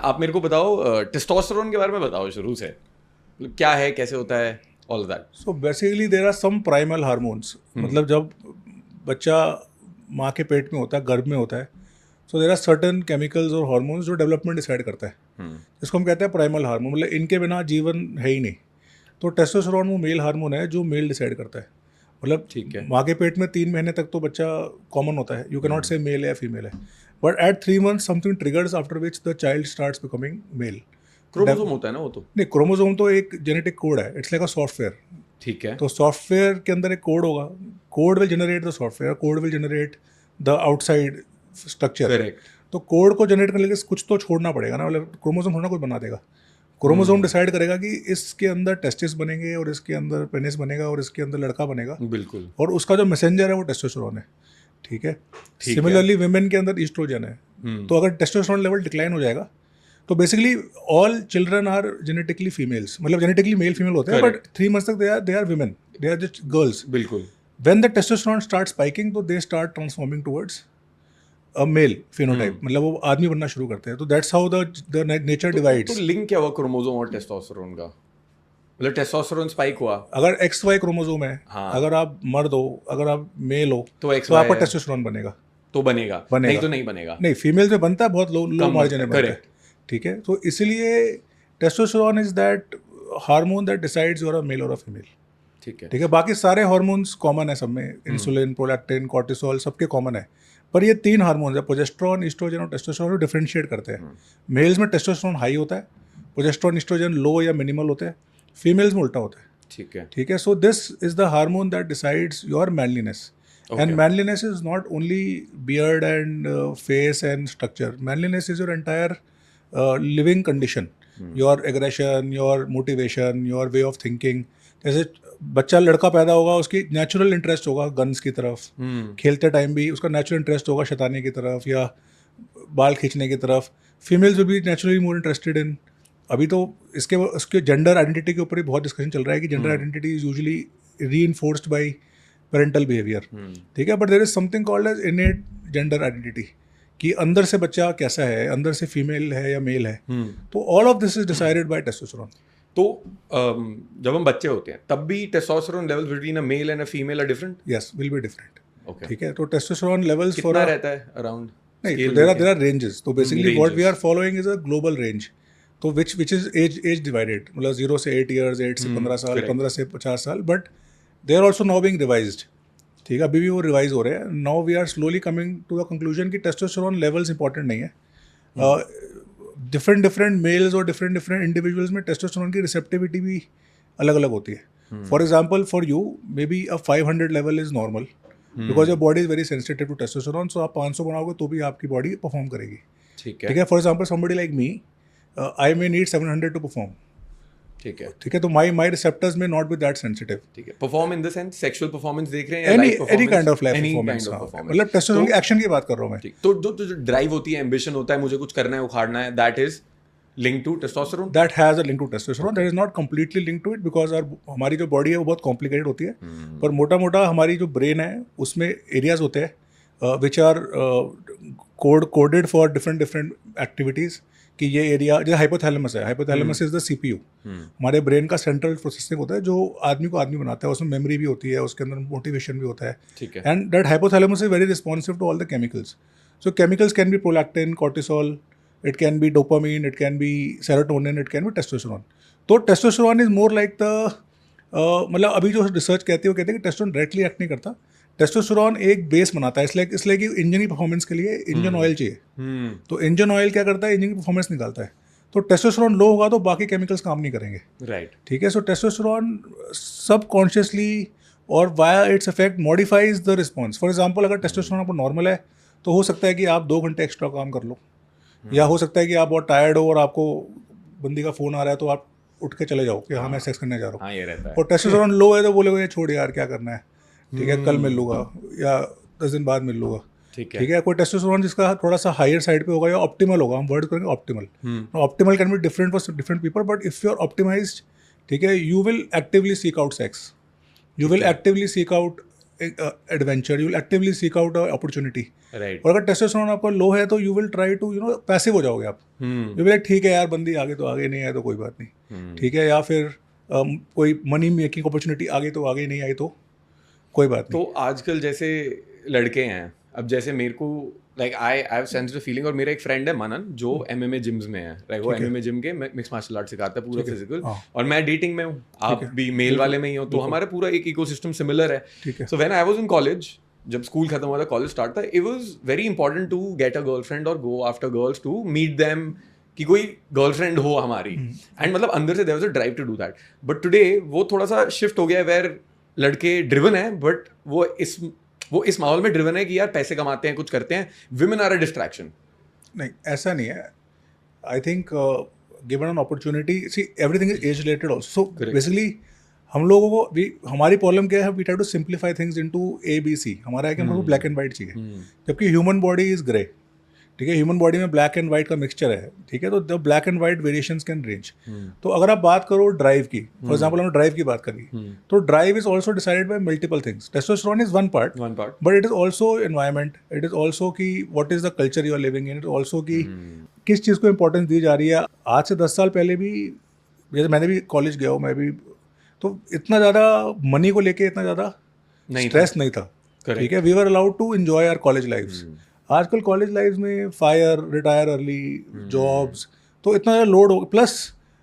आप मेरे को बताओ टेस्टोस्टेरोन के बारे में बताओ शुरू से, मतलब क्या है, कैसे होता है, all that. So basically there are some primal hormones, मतलब जब बच्चा माँ के पेट में होता है, गर्भ में होता है, सो देर आर सर्टन केमिकल्स और हार्मोन्स जो डेवलपमेंट डिसाइड करता है, जिसको हम कहते हैं प्राइमल हार्मोन। मतलब इनके बिना जीवन है ही नहीं। तो टेस्टोस्टेरोन वो मेल हार्मोन है जो मेल डिसाइड करता है। मतलब ठीक है। माँ के पेट में 3 महीने तक तो बच्चा कॉमन होता है, you can not say male या फीमेल है, but at 3 months something triggers after which the child starts becoming male. Chromosome होता है ना वो तो। नहीं, क्रोमोसोम तो एक जेनेटिक कोड है, इट्स लाइक अ सॉफ्टवेयर। ठीक है। तो सॉफ्टवेयर के अंदर एक कोड होगा, code will generate the software, code will generate the outside structure. Correct. तो कोड को जनरेट करने के लिए कुछ तो छोड़ना पड़ेगा ना, मतलब क्रोमोसोम थोड़ा कुछ बना देगा। क्रोमोसोम डिसाइड करेगा कि इसके अंदर टेस्टिस बनेंगे और इसके अंदर पेनिस बनेगा और इसके अंदर लड़का बनेगा, बिल्कुल। और उसका जो मैसेंजर है वो टेस्टोस्टेरोन है। ठीक है। सिमिलरली विमेन के अंदर ईस्ट्रोजन है। तो अगर टेस्टोस्टेरोन लेवल डिक्लाइन हो जाएगा तो basically all children are genetically females, मतलब जेनेटिकली मेल फीमेल होते हैं, बट 3 months तक they are women, they are just girls. बिल्कुल। When the testosterone start spiking तो they start transforming towards a male phenotype, मतलब वो आदमी बनना शुरू करते हैं। तो that's how the nature to divides. Link क्या हुआ क्रोमोसोम और टेस्टोस्टेरोन का? मतलब टेस्टोस्टेरोन स्पाइक हुआ अगर XY क्रोमोसोम है, हाँ। अगर आप मर्द हो, अगर आप मेल हो, तो XY तो आपका है। टेस्टोस्टेरोन बनेगा। तो बनेगा नहीं तो नहीं बनेगा। नहीं, फीमेल में बनता है, बहुत लो कम मार्जिन बनता में है, बनता है। correct। ठीक है। तो इसलिए testosterone is that hormone that decides you're a male और अ फीमेल। ठीक है। ठीक है। बाकी सारे हार्मोन्स कॉमन है सब में, इंसुलिन, प्रोलैक्टिन, कॉर्टिसोल, सबके कॉमन है। पर ये 3 हार्मोन्स है, प्रोजेस्टेरोन, ईस्ट्रोजन और टेस्टोस्टेरोन, डिफरेंशिएट करते हैं। मेल्स में टेस्टोस्टेरोन हाई होता है, प्रोजेस्टेरोन, ईस्ट्रोजन लो या मिनिमल होते हैं, फीमेल्स में उल्टा होता है। ठीक है। ठीक है। So this is the hormone that decides your manliness. And manliness is not only beard and face and structure. Manliness is your entire living condition. Your aggression, your motivation, your way of thinking. जैसे बच्चा लड़का पैदा होगा, उसकी natural interest होगा guns की तरफ, खेलते टाइम भी उसका नेचुरल इंटरेस्ट होगा शैतानी की तरफ या बाल खींचने की तरफ। Females will be naturally more interested in, अभी तो उसके जेंडर आइडेंटिटी के ऊपर ही बहुत डिस्कशन चल रहा है कि gender identity is usually reinforced by parental behaviour. ठीक है। But there is something called as innate gender identity, कि अंदर से बच्चा कैसा है, अंदर से फीमेल है या मेल है। तो all of this is decided by testosterone. तो जब हम बच्चे होते हैं तब भी testosterone levels between a male and a female are different. Yes, will be different. Okay. ठीक है। तो टेस्टोस्टेरोन लेवल्स फॉर कितना रहता है अराउंड? नहीं, तो देयर आर रेंजेस। तो basically what we are following is a global range, तो विच इज एज डिवाइडेड, मतलब 0 से 8 years, 8 से 15 साल, 15 से 50 साल, but they are also now being revised. ठीक है। अभी भी वो रिवाइज हो रहे हैं। Now we are slowly coming to the conclusion कि टेस्टोस्टेरोन लेवल्स इंपॉर्टेंट नहीं है। डिफरेंट मेल्स और डिफरेंट इंडिविजुअल्स में टेस्टोस्टेरोन की रिसेप्टिविटी भी अलग अलग होती है। For example, for you may be a 500 level is normal, because your body is very sensitive to testosterone. So आप 500 बनाओगे तो भी आपकी बॉडी परफॉर्म करेगी। ठीक ठीक है। For example, somebody like me, I may need 700 to perform. ठीक है। ठीक है। तो my receptors may not be that sensitive. ठीक है। Perform in the sense sexual performance देख रहे हैं या any life performance? Kind of life any performance. Kind of performance, मतलब टेस्टोस्टेरोन की एक्शन की बात कर रहा हूँ मैं। ठीक। तो जो ड्राइव होती है, एम्बिशन होता है, मुझे कुछ करना है, उखाड़ना है, that is link to testosterone. That has a link to testosterone. That is not completely linked to it because हमारी जो बॉडी है वो बहुत कॉम्प्लिकेटेड होती है। पर मोटा मोटा हमारी जो ब्रेन है उसमें एरियाज होते हैं which are coded for different activities, कि ये एरिया जैसे हाइपोथैलेमस है, हाइपोथैलेमस इज द CPU। हमारे ब्रेन का सेंट्रल प्रोसेसिंग होता है जो आदमी को आदमी बनाता है, उसमें मेमोरी भी होती है, उसके अंदर मोटिवेशन भी होता है। ठीक है। And that hypothalamus is very responsive to all the chemicals. So chemicals can be prolactin, cortisol, it can be dopamine, it can be serotonin, it can be testosterone. तो testosterone is more like the मतलब अभी जो research कहती है वो कहते हैं कि टेस्टोस्टेरोन डायरेक्टली एक्ट नहीं करता, टेस्टोस्टेरोन एक बेस बनाता है, इसलिए कि इंजन की परफॉर्मेंस के लिए इंजन ऑयल चाहिए। तो इंजन ऑयल क्या करता है, इंजन की परफॉर्मेंस निकालता है। तो टेस्टोस्टेरोन लो होगा तो बाकी केमिकल्स काम नहीं करेंगे। राइट। ठीक है। सो टेस्टोस्टेरोन सबकॉन्शियसली और via its effect modifies the response. For example, अगर टेस्टोस्टेरोन आपको नॉर्मल है तो हो सकता है कि आप 2 घंटे एक्स्ट्रा काम कर लो, या हो सकता है कि आप बहुत टायर्ड हो और आपको बंदी का फोन आ रहा है तो आप उठ के चले जाओ कि हाँ मैं सेक्स करने जा रहा हूँ। हाँ, ये रहता है। और टेस्टोस्टेरोन लो है तो बोलोगे छोड़ यार क्या करना है, ठीक है कल मिल लूँगा या 10 दिन बाद मिल लूँगा। ठीक है। ठीक है। कोई टेस्टोस्टेरोन जिसका थोड़ा सा हायर साइड पे होगा या ऑप्टिमल होगा, हम वर्ड करेंगे optimal. Optimal can be different for different people, but if you are optimized, ठीक है, you will actively seek out sex, you will actively seek out adventure, you will actively seek out opportunity. Right. और अगर testosterone आपका low है तो you will try to passive हो जाओगे आप। यू विल ठीक है यार, बंदी आगे तो आगे, नहीं आए तो कोई बात नहीं, ठीक है। या फिर कोई मनी मेकिंग अपॉर्चुनिटी आगे तो आगे, नहीं आई तो कोई बात नहीं। तो आजकल जैसे लड़के हैं, अब जैसे मेरे को like I have sense the feeling, और मेरा एक फ्रेंड है मनन जो MMA जिम्स में है, लाइक वो MMA जिम के मिक्स मार्शल आर्ट सिखाता है पूरा फिजिकल, और मैं डेटिंग में हूँ, आप भी मेल वाले में ही हो, तो हमारा पूरा एक इकोसिस्टम सिमिलर है। So when I was in college, जब स्कूल खत्म हुआ था, कॉलेज स्टार्ट था, it was very important to get a girlfriend और go after girls to meet them, कि कोई गर्लफ्रेंड हो हमारी, एंड मतलब अंदर से there was a drive to do that. But today वो थोड़ा सा शिफ्ट हो गया वेयर लड़के ड्रिवन है, बट वो इस माहौल में ड्रिवन है कि यार पैसे कमाते हैं, कुछ करते हैं, विमेन आर अ डिस्ट्रैक्शन। नहीं, ऐसा नहीं है। I think given an opportunity, see everything is age related also. So basically हम लोगों को हमारी प्रॉब्लम क्या है, we try to simplify things into ABC। हमारा है कि हमको ब्लैक एंड वाइट चाहिए, जबकि ह्यूमन बॉडी इज ग्रे, ठीक है। ह्यूमन बॉडी में ब्लैक एंड वाइट का मिक्सचर है, ठीक है। तो the black and white variations can range. तो अगर आप बात करो ड्राइव की, फॉर एग्जांपल हमने ड्राइव की बात करी, तो drive is also decided by multiple things. Testosterone is one part, but it is also environment, it is also की what is the culture you are living in, it is also की किस चीज़ को importance दी जा रही है। आज से 10 साल पहले भी, जैसे मैंने भी कॉलेज गया हूँ, मैं भी, तो इतना ज़्यादा मनी को लेके इतना ज़्यादा स्ट्रेस नहीं था, ठीक है। We were allowed to enjoy our college lifes. आजकल कॉलेज लाइफ में फायर, रिटायर अर्ली, जॉब्स, तो इतना ज़्यादा लोड हो। Plus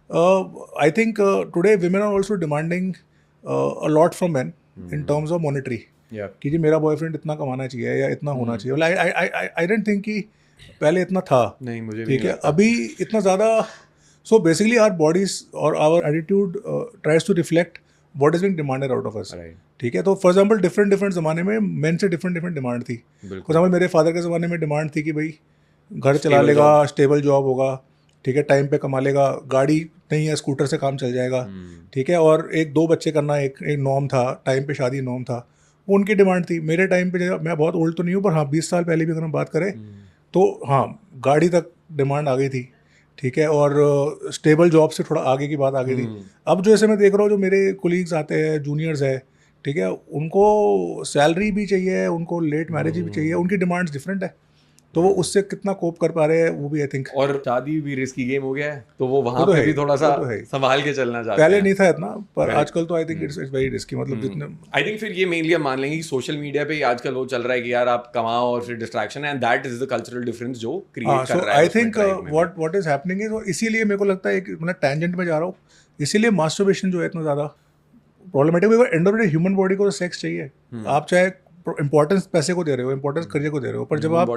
I think today women are also demanding a lot from man in terms of monetary, कि जी मेरा boyfriend इतना कमाना चाहिए या इतना होना चाहिए। आई डोंट थिंक कि पहले इतना था, नहीं मुझे ठीक है, अभी इतना ज़्यादा। सो बेसिकली आवर बॉडीज और our attitude tries to reflect what is being demanded out of us, ठीक है। तो फॉर एग्जाम्पल डिफरेंट ज़माने में मेन से डिफरेंट डिमांड थी। फॉर एग्जाम्पल मेरे फादर के ज़माने में डिमांड थी कि भाई घर चला लेगा, स्टेबल जॉब होगा, ठीक है, टाइम पे कमा लेगा, गाड़ी नहीं है स्कूटर से काम चल जाएगा, ठीक है, और 1-2 बच्चे करना एक नॉर्म था, टाइम पे शादी नॉर्म था, वो उनकी डिमांड थी। मेरे टाइम पे, मैं बहुत ओल्ड तो नहीं हूँ, पर हाँ 20 साल पहले भी अगर हम बात करें तो हाँ गाड़ी तक डिमांड आ गई थी, ठीक है, और स्टेबल जॉब से थोड़ा आगे की बात आ गई थी। अब जो ऐसे मैं देख रहा हूँ, जो मेरे कोलीग्स आते हैं, जूनियर्स है, ठीक है, उनको सैलरी भी चाहिए, उनको लेट मैरिज भी चाहिए, उनकी डिमांड्स डिफरेंट है। तो वो उससे कितना कोप कर पा रहे हैं, वो भी आई थिंक। और शादी भी रिस्की गेम हो गया है, तो वो वहाँ पे भी थोड़ा सा संभाल के चलना चाहते हैं। पहले नहीं था इतना, पर आजकल तो I think it's very risky. मतलब जितने आई थिंक फिर ये मेनली हम मान लेंगे कि सोशल मीडिया पे आजकल वो चल रहा है कि यार आप कमाओ और फिर डिस्ट्रैक्शन है, and that is the cultural difference जो क्रिएट कर रहा है। I think what is happening is, इसीलिए मेरे को लगता है, मतलब टैंजेंट में जा रहा हूँ, इसीलिए मास्टरबेशन जो है इतना ज़्यादा problematic. End of the day human body को सेक्स चाहिए, आप चाहे इंपॉर्टेंस पैसे को दे रहे हो, इंपॉर्टेंस करियर को दे रहे हो, पर जब आप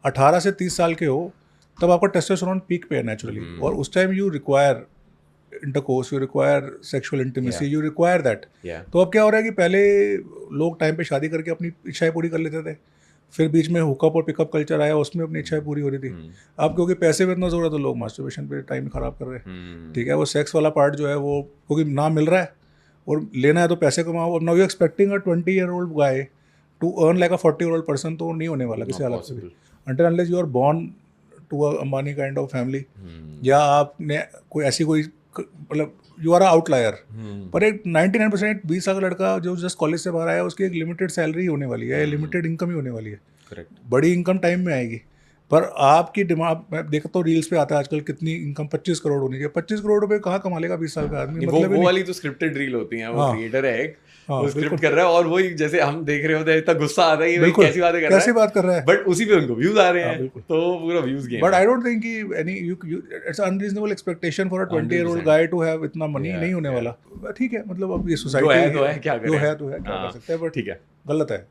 18 से 30 साल के हो, तब आपका टेस्टोस्टेरोन पीक पे है नेचुरली, और उस time you require intercourse, you require sexual intimacy, you require that. तो अब क्या हो रहा है कि पहले लोग टाइम पे शादी करके अपनी इच्छाएं पूरी कर लेते थे, फिर बीच में हुकअप और पिकअप कल्चर आया, उसमें अपनी इच्छाएं पूरी हो रही थी। अब क्योंकि पैसे में इतना जोर है, तो लोग मास्टरबेशन पे टाइम खराब कर रहे हैं, ठीक है। वो सेक्स वाला पार्ट जो है, वो क्योंकि ना मिल रहा है और लेना है तो पैसे कमाओ। और now you expecting a 20-year-old guy to earn like a 40-year-old person, तो नहीं होने वाला किसी हालत से भी, until unless you are born to a Ambani kind of family, या आपने कोई ऐसी कोई, मतलब यू आर आउटलायर। पर एक 99% 20 साल का लड़का जो जस्ट कॉलेज से बाहर आया, उसकी एक लिमिटेड सैलरी होने वाली है, लिमिटेड इनकम ही होने वाली है। करेक्ट। बड़ी इनकम टाइम में आएगी, पर आपकी डिमांड, मैं देखता हूँ रील्स पे आता है आजकल, कितनी इनकम 25 करोड़ होनी चाहिए। 25 करोड़ रुपए कहाँ कमा लेगा 20 साल का आदमी? मतलब वो वाली तो स्क्रिप्टेड रील होती है, वो क्रिएटर है एक, वो स्क्रिप्ट कर रहा है, और वही जैसे हम देख रहे होते हैं, इतना गुस्सा आता है कि कैसी बात कर रहा है, बट उसी पे उनको व्यूज आ रहे हैं, तो पूरा views game. But I don't think कि any it's unreasonable expectation for a 20-year-old guy to have इतना मनी, नहीं होने वाला। ठीक है, मतलब अब ये सोसाइटी जो है क्या कर सकते हैं, बट ठीक है, गलत है।